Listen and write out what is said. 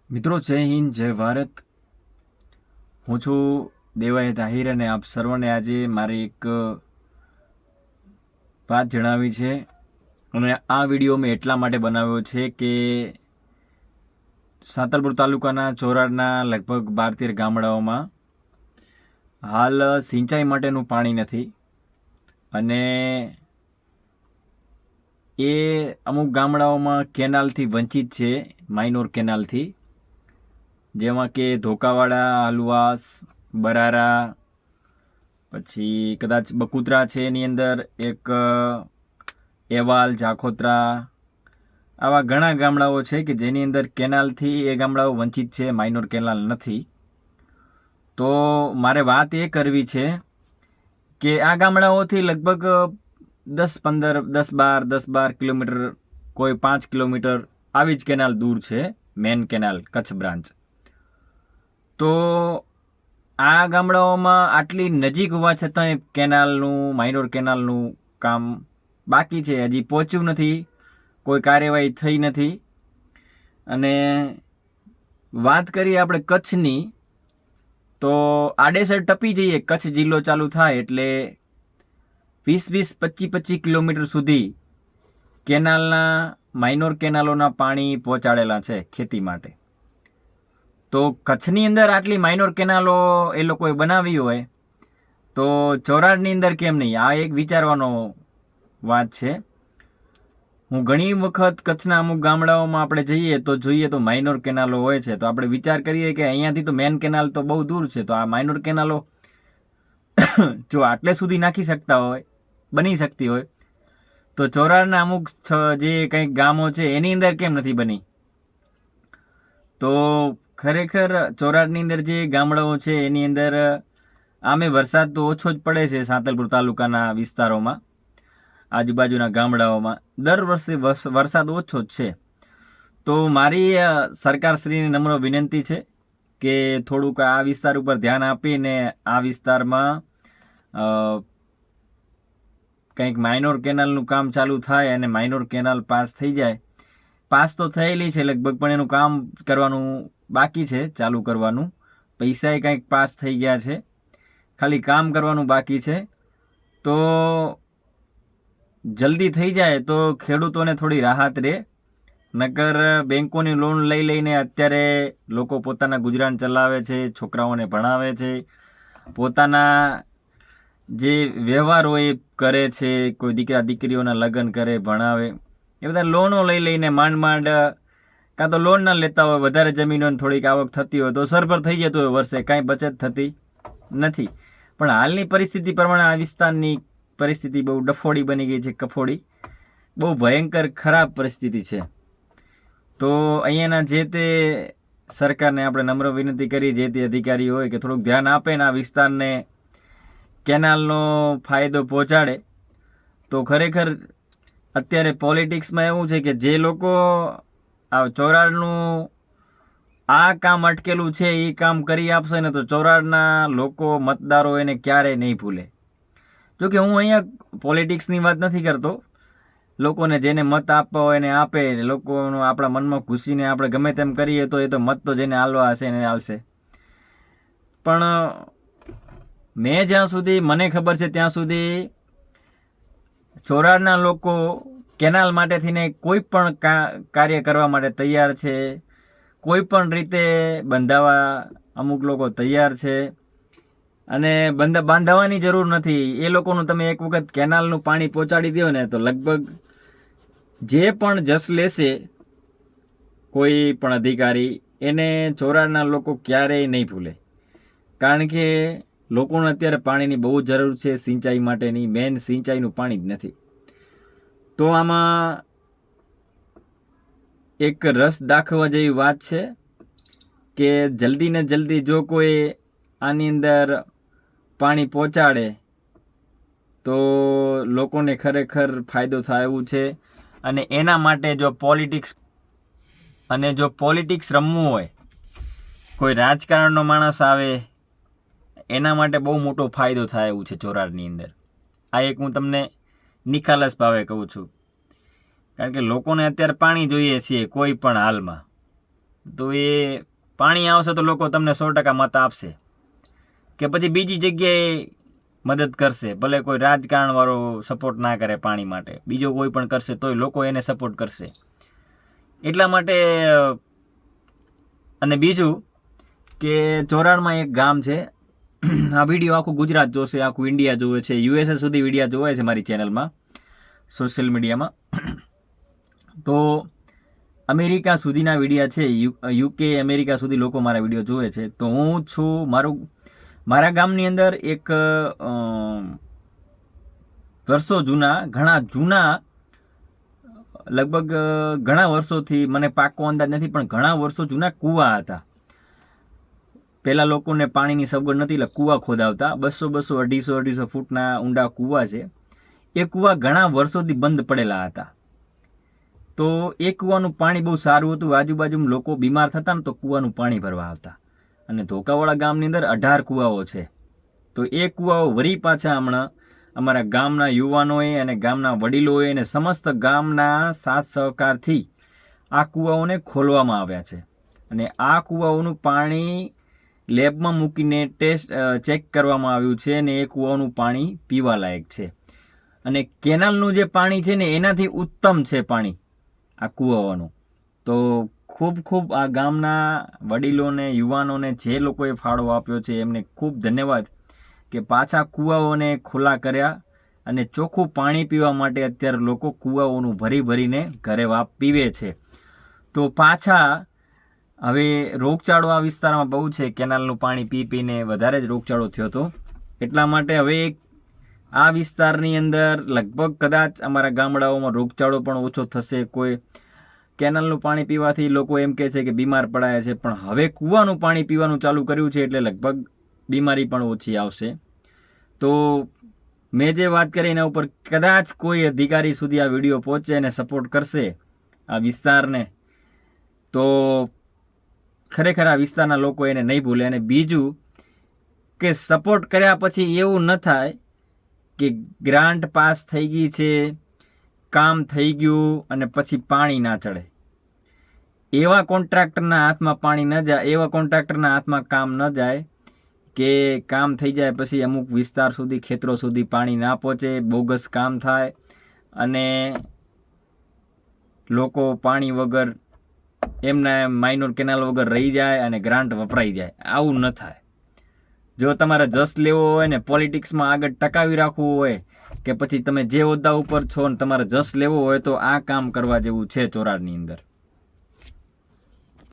મિત્રો જય હિન્દ જય ભારત। હું છું દેવાયત આહિર અને આપ સર્વને આજે મારી એક વાત જણાવી છે અને આ વિડીયો મેં એટલા માટે બનાવ્યો છે કે સાંતલપુર તાલુકાના ચોરાડના લગભગ 12-13 ગામડાઓમાં હાલ સિંચાઈ માટેનું પાણી નથી અને એ અમુક ગામડાઓમાં કેનાલથી વંચિત છે, માઇનોર કેનાલથી, જેમાં કે ધોકાવાડા, હલવાસ, બરારા, પછી કદાચ બકુતરા છે, એની અંદર એક એવાલ, જાખોત્રા, આવા ઘણા ગામડાઓ છે કે જેની અંદર કેનાલથી એ ગામડાઓ વંચિત છે, માઇનોર કેનાલ નથી। તો મારે વાત એ કરવી છે કે આ ગામડાઓથી લગભગ 10-12 કિલોમીટર, કોઈ 5 કિલોમીટર આવી જ કેનાલ દૂર છે, મેન કેનાલ કચ્છ બ્રાન્ચ। તો આ ગામડાઓમાં આટલી નજીક હોવા છતાંય કેનાલનું, માઇનોર કેનાલનું કામ બાકી છે, હજી પહોંચ્યું નથી, કોઈ કાર્યવાહી થઈ નથી। અને વાત કરીએ આપણે કચ્છની, તો આડેસર ટપી જઈએ, કચ્છ જિલ્લો ચાલુ થાય એટલે 20-25 કિલોમીટર સુધી કેનાલના, માઇનોર કેનાલોના પાણી પહોંચાડેલા છે ખેતી માટે। તો કચ્છની અંદર આટલી માઇનોર કેનાલો એ લોકોએ બનાવી હોય તો ચોરાડની અંદર કેમ નહીં? આ એક વિચારવાનો વાત છે। હું ઘણી વખત કચ્છના અમુક ગામડાઓમાં આપણે જઈએ તો જોઈએ તો માઇનોર કેનાલો હોય છે, તો આપણે વિચાર કરીએ કે અહીંયાથી તો મેન કેનાલ તો બહુ દૂર છે, તો આ માઇનોર કેનાલો જો આટલે સુધી નાખી શકતા હોય, બની શકતી હોય, તો ચોરાડના અમુક જે કંઈક ગામો છે એની અંદર કેમ નથી બની? તો ખરેખર ચોરાડની અંદર જે ગામડાઓ છે એની અંદર આમે વરસાદ તો ઓછો જ પડે છે, સાંતલપુર તાલુકાના વિસ્તારોમાં, આજુબાજુના ગામડાઓમાં દર વર્ષે વરસાદ ઓછો જ છે। તો મારી સરકારશ્રીને નમ્ર વિનંતી છે કે થોડુંક આ વિસ્તાર ઉપર ધ્યાન આપીને આ વિસ્તારમાં કંઈક માઇનોર કેનાલનું કામ ચાલુ થાય અને માઇનોર કેનાલ પાસ થઈ જાય। પાસ તો થયેલી છે લગભગ, પણ એનું કામ કરવાનું બાકી છે, ચાલુ કરવાનું। પૈસાએ કંઈક પાસ થઈ ગયા છે, ખાલી કામ કરવાનું બાકી છે। તો જલ્દી થઈ જાય તો ખેડૂતોને થોડી રાહત રહે, નકર બેંકોની લોન લઈ લઈને અત્યારે લોકો પોતાના ગુજરાન ચલાવે છે, છોકરાઓને ભણાવે છે, પોતાના જે વ્યવહાર હોય એ કરે છે, કોઈ દીકરા દીકરીઓના લગ્ન કરે, ભણાવે, એ બધા લોનો લઈ લઈને માંડ કાં તો લોન ના લેતા હોય, વધારે જમીનોને થોડીક આવક થતી હોય તો સરભર થઈ જતું હોય વર્ષે, કાંઈ બચત થતી નથી। પણ હાલની પરિસ્થિતિ પ્રમાણે આ વિસ્તારની પરિસ્થિતિ બહુ ડફોડી બની ગઈ છે, કફોડી, બહુ ભયંકર ખરાબ પરિસ્થિતિ છે। તો અહીંયાના જે તે સરકારને આપણે નમ્ર વિનંતી કરી, જે તે અધિકારી હોય કે થોડુંક ધ્યાન આપે ને આ વિસ્તારને કેનાલનો ફાયદો પહોંચાડે। તો ખરેખર અત્યારે પોલિટિક્સમાં એવું છે કે જે લોકો આ ચોરાડનું આ કામ અટકેલું છે એ કામ કરી આપશે ને તો ચોરાડના લોકો, મતદારો એને ક્યારેય નહીં ભૂલે। જોકે હું અહીંયા પોલિટિક્સની વાત નથી કરતો, લોકોને જેને મત આપવા હોય એને આપે, લોકોનો આપણા મનમાં ઘૂસીને આપણે ગમે તેમ કરીએ તો એ તો મત તો જેને આલવા હશે એને આલશે। પણ મેં જ્યાં સુધી મને ખબર છે ત્યાં સુધી ચોરાડના લોકો કેનાલ માટે થઈને કોઈ પણ કાર્ય કરવા માટે તૈયાર છે, કોઈ પણ રીતે બંધાવા અમુક લોકો તૈયાર છે, અને બાંધવાની જરૂર નથી। એ લોકોનું તમે એક વખત કેનાલનું પાણી પહોંચાડી દો ને તો લગભગ જે પણ જસ લેશે કોઈ પણ અધિકારી, એને ચોરાડના લોકો ક્યારેય નહીં ભૂલે, કારણ કે લોકોને અત્યારે પાણીની બહુ જરૂર છે, સિંચાઈ માટેની, મેન સિંચાઈનું પાણી જ નથી। તો આમાં એક રસ દાખવવા જેવી વાત છે કે જલ્દી ને જલ્દી જો કોઈ આની અંદર પાણી પહોંચાડે તો લોકોને ખરેખર ફાયદો થાય એવું છે। અને એના માટે જો પોલિટિક્સ રમવું હોય, કોઈ રાજકારણનો માણસ આવે, એના માટે બહુ મોટો ફાયદો થાય એવું છે ચોરાડની અંદર। આ એક હું તમને નિખાલસ ભાવે કહું છું, કારણ કે લોકોને અત્યારે પાણી જોઈએ છે કોઈ પણ હાલમાં। તો એ પાણી આવશે તો લોકો તમને 100% મત આપશે, કે પછી બીજી જગ્યાએ મદદ કરશે. ભલે કોઈ રાજકારણવાળો સપોર્ટ ના કરે પાણી માટે, બીજો કોઈ પણ કરશે તોય લોકો એને સપોર્ટ કરશે. એટલા માટે. અને બીજું કે ચોરાણમાં એક ગામ છે, આ વિડીયો આખું ગુજરાત જોશે, આખું ઇન્ડિયા જોવે છે, USA સુધી વિડીયો જોવાય છે મારી ચેનલમાં, સોશિયલ મીડિયામાં. તો અમેરિકા સુધીના વિડીયા છે, UK અમેરિકા સુધી લોકો મારા વિડીયો જોવે છે. તો હું છું મારા ગામની અંદર એક વર્ષો જૂના, ઘણા જૂના, લગભગ ઘણા વર્ષોથી, મને પાક્કો અંદાજ નથી, પણ ઘણા વર્ષો જૂના કૂવા હતા. પહેલા લોકોને પાણીની સગવડ નથી એટલે કૂવા ખોદાવતા. 200, 250 ફૂટના ઊંડા કૂવા છે. એ કૂવા ઘણા વર્ષોથી બંધ પડેલા હતા. તો એ કૂવાનું પાણી બહુ સારું હતું. આજુબાજુમાં લોકો બીમાર થતા ને તો કૂવાનું પાણી ભરવા આવતા. અને ધોકાવાળા ગામની અંદર 18 કૂવાઓ છે. તો એ કૂવાઓ વળી પાછા હમણાં અમારા ગામના યુવાનોએ અને ગામના વડીલોએ અને સમસ્ત ગામના સાથ સહકારથી આ કૂવાઓને ખોલવામાં આવ્યા છે. અને આ કૂવાઓનું પાણી લેબમાં મૂકીને ચેક કરવામાં આવ્યું છે અને એ કૂવાનું પાણી પીવા લાયક છે. અને કેનાલનું જે પાણી છે ને એનાથી ઉત્તમ છે પાણી આ કૂવાઓનું. તો ખૂબ આ ગામના વડીલોને, યુવાનોને, જે લોકોએ ફાળો આપ્યો છે એમને ખૂબ ધન્યવાદ કે પાછા કૂવાઓને ખુલ્લા કર્યા અને ચોખ્ખું પાણી પીવા માટે અત્યારે લોકો કૂવાઓનું ભરીને ઘરે પીવે છે. તો પાછા હવે રોગચાળો આ વિસ્તારમાં બહુ છે, કેનાલનું પાણી પીને વધારે જ રોગચાળો થયો હતો. એટલા માટે હવે આ વિસ્તારની અંદર લગભગ કદાચ અમારા ગામડાઓમાં રોગચાળો પણ ઓછો થશે. કોઈ કેનાલનું પાણી પીવાથી લોકો એમ કહે છે કે બીમાર પડાય છે, પણ હવે કૂવાનું પાણી પીવાનું ચાલુ કર્યું છે એટલે લગભગ બીમારી પણ ઓછી આવશે. તો મેં જે વાત કરી એના ઉપર કદાચ કોઈ અધિકારી સુધી આ વિડીયો પહોંચે અને સપોર્ટ કરશે આ વિસ્તારને, તો ખરેખર આ વિસ્તારના લોકો એને નહીં ભૂલે. અને બીજું કે સપોર્ટ કર્યા પછી એવું ન થાય કે ગ્રાન્ટ પાસ થઈ ગઈ છે, કામ થઈ ગયું અને પછી પાણી ના ચડે. એવા કોન્ટ્રાક્ટરના હાથમાં પાણી ન જાય, એવા કોન્ટ્રાક્ટરના હાથમાં કામ ન જાય કે કામ થઈ જાય પછી અમુક વિસ્તાર સુધી, ખેતરો સુધી પાણી ના પહોંચે, બોગસ કામ થાય અને લોકો પાણી વગર એમના માઇનોર કેનાલ વગર રહી જાય અને ગ્રાન્ટ વપરાઈ જાય. આવું ન થાય. જો તમારે જસ લેવો હોય ને પોલિટિક્સમાં આગળ ટકાવી રાખવું હોય કે પછી તમે જે હોદ્દા ઉપર છો ને તમારે જસ લેવો હોય તો આ કામ કરવા જેવું છે ચોરાડની અંદર.